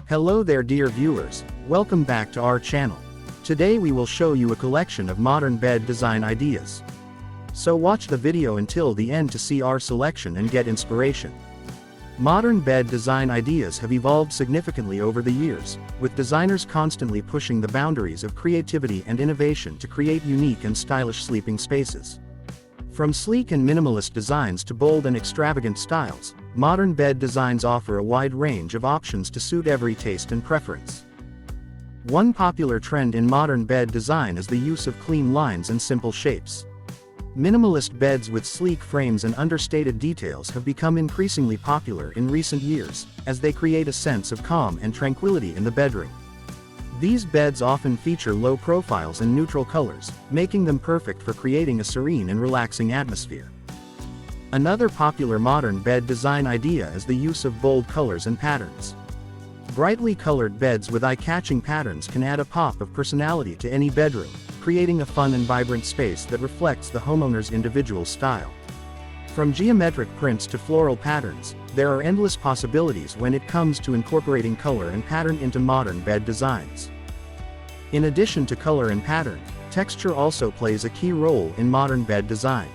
Hello there dear viewers, welcome back to our channel. Today we will show you a collection of modern bed design ideas. So watch the video until the end to see our selection and get inspiration. Modern bed design ideas have evolved significantly over the years, with designers constantly pushing the boundaries of creativity and innovation to create unique and stylish sleeping spaces. From sleek and minimalist designs to bold and extravagant styles, modern bed designs offer a wide range of options to suit every taste and preference. One popular trend in modern bed design is the use of clean lines and simple shapes. Minimalist beds with sleek frames and understated details have become increasingly popular in recent years, as they create a sense of calm and tranquility in the bedroom. These beds often feature low profiles and neutral colors, making them perfect for creating a serene and relaxing atmosphere. Another popular modern bed design idea is the use of bold colors and patterns. Brightly colored beds with eye-catching patterns can add a pop of personality to any bedroom, creating a fun and vibrant space that reflects the homeowner's individual style. From geometric prints to floral patterns, there are endless possibilities when it comes to incorporating color and pattern into modern bed designs. In addition to color and pattern, texture also plays a key role in modern bed design.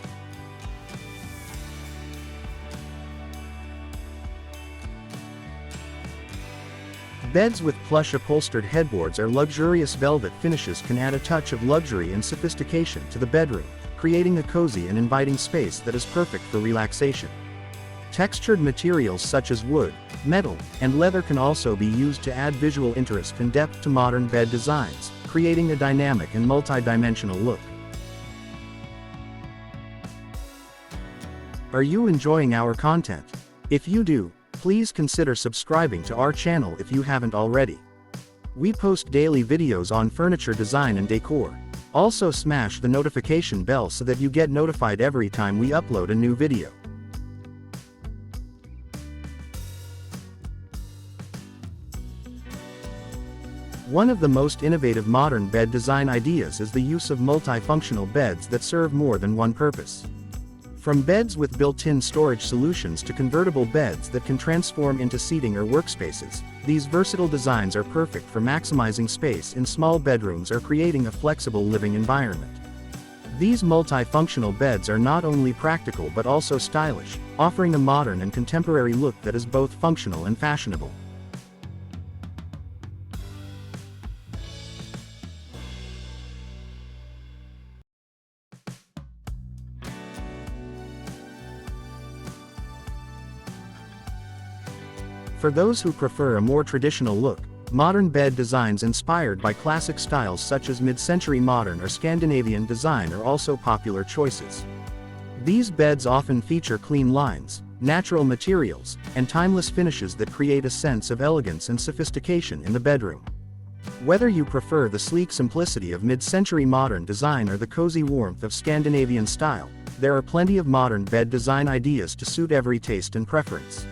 Beds with plush upholstered headboards or luxurious velvet finishes can add a touch of luxury and sophistication to the bedroom, creating a cozy and inviting space that is perfect for relaxation. Textured materials such as wood, metal, and leather can also be used to add visual interest and depth to modern bed designs, creating a dynamic and multi-dimensional look. Are you enjoying our content? If you do, please consider subscribing to our channel if you haven't already. We post daily videos on furniture design and decor. Also smash the notification bell so that you get notified every time we upload a new video. One of the most innovative modern bed design ideas is the use of multifunctional beds that serve more than one purpose. From beds with built-in storage solutions to convertible beds that can transform into seating or workspaces, these versatile designs are perfect for maximizing space in small bedrooms or creating a flexible living environment. These multifunctional beds are not only practical but also stylish, offering a modern and contemporary look that is both functional and fashionable. For those who prefer a more traditional look, modern bed designs inspired by classic styles such as mid-century modern or Scandinavian design are also popular choices. These beds often feature clean lines, natural materials, and timeless finishes that create a sense of elegance and sophistication in the bedroom. Whether you prefer the sleek simplicity of mid-century modern design or the cozy warmth of Scandinavian style, there are plenty of modern bed design ideas to suit every taste and preference.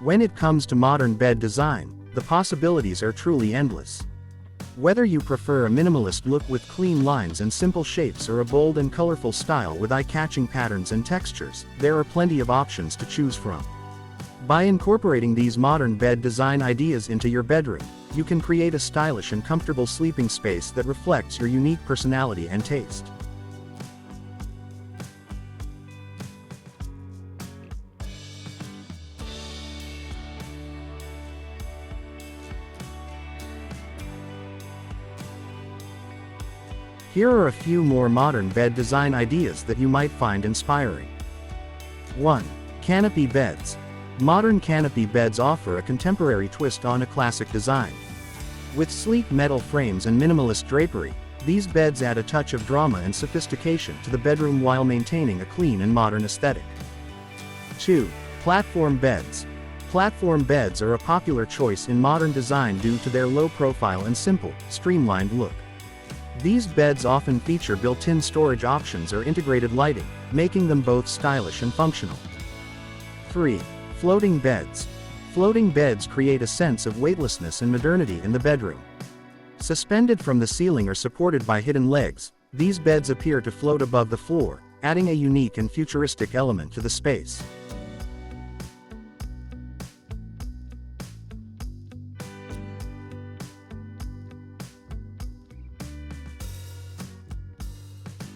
When it comes to modern bed design, the possibilities are truly endless. Whether you prefer a minimalist look with clean lines and simple shapes or a bold and colorful style with eye-catching patterns and textures, there are plenty of options to choose from. By incorporating these modern bed design ideas into your bedroom, you can create a stylish and comfortable sleeping space that reflects your unique personality and taste. Here are a few more modern bed design ideas that you might find inspiring. 1. Canopy beds. Modern canopy beds offer a contemporary twist on a classic design. With sleek metal frames and minimalist drapery, these beds add a touch of drama and sophistication to the bedroom while maintaining a clean and modern aesthetic. 2. Platform beds. Platform beds are a popular choice in modern design due to their low profile and simple, streamlined look. These beds often feature built-in storage options or integrated lighting, making them both stylish and functional. 3. Floating beds. Floating beds create a sense of weightlessness and modernity in the bedroom. Suspended from the ceiling or supported by hidden legs, these beds appear to float above the floor, adding a unique and futuristic element to the space.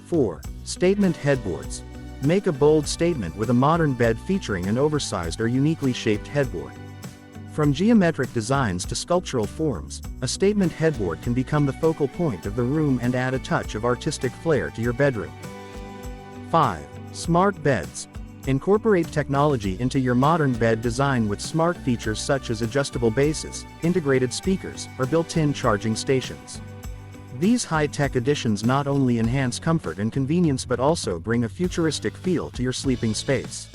4. Statement headboards. Make a bold statement with a modern bed featuring an oversized or uniquely shaped headboard. From geometric designs to sculptural forms, a statement headboard can become the focal point of the room and add a touch of artistic flair to your bedroom. 5. Smart beds. Incorporate technology into your modern bed design with smart features such as adjustable bases, integrated speakers, or built-in charging stations. These high-tech additions not only enhance comfort and convenience but also bring a futuristic feel to your sleeping space.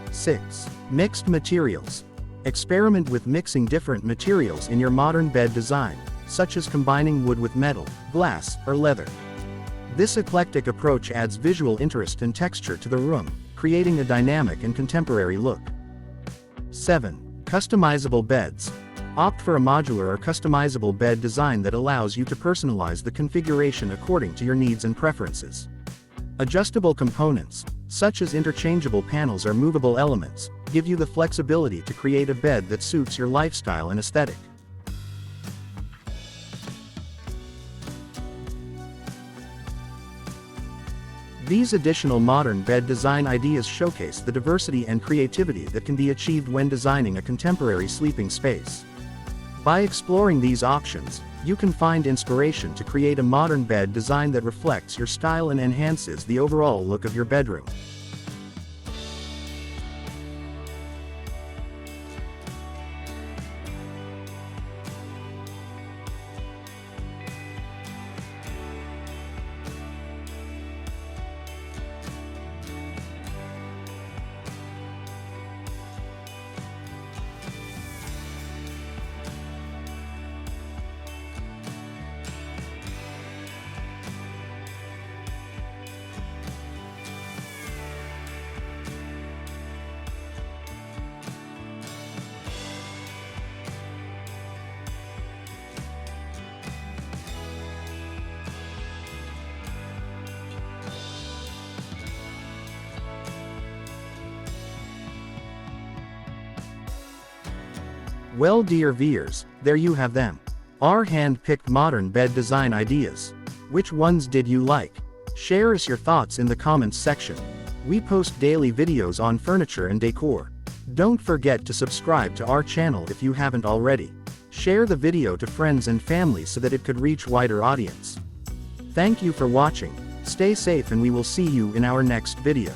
6. Mixed materials. Experiment with mixing different materials in your modern bed design, such as combining wood with metal, glass, or leather. This eclectic approach adds visual interest and texture to the room, creating a dynamic and contemporary look. 7. Customizable beds. Opt for a modular or customizable bed design that allows you to personalize the configuration according to your needs and preferences. Adjustable components, such as interchangeable panels or movable elements, give you the flexibility to create a bed that suits your lifestyle and aesthetic. These additional modern bed design ideas showcase the diversity and creativity that can be achieved when designing a contemporary sleeping space. By exploring these options, you can find inspiration to create a modern bed design that reflects your style and enhances the overall look of your bedroom. Well, dear viewers, there you have them. Our hand-picked modern bed design ideas. Which ones did you like? Share us your thoughts in the comments section. We post daily videos on furniture and decor. Don't forget to subscribe to our channel if you haven't already. Share the video to friends and family so that it could reach wider audience. Thank you for watching. Stay safe and we will see you in our next video.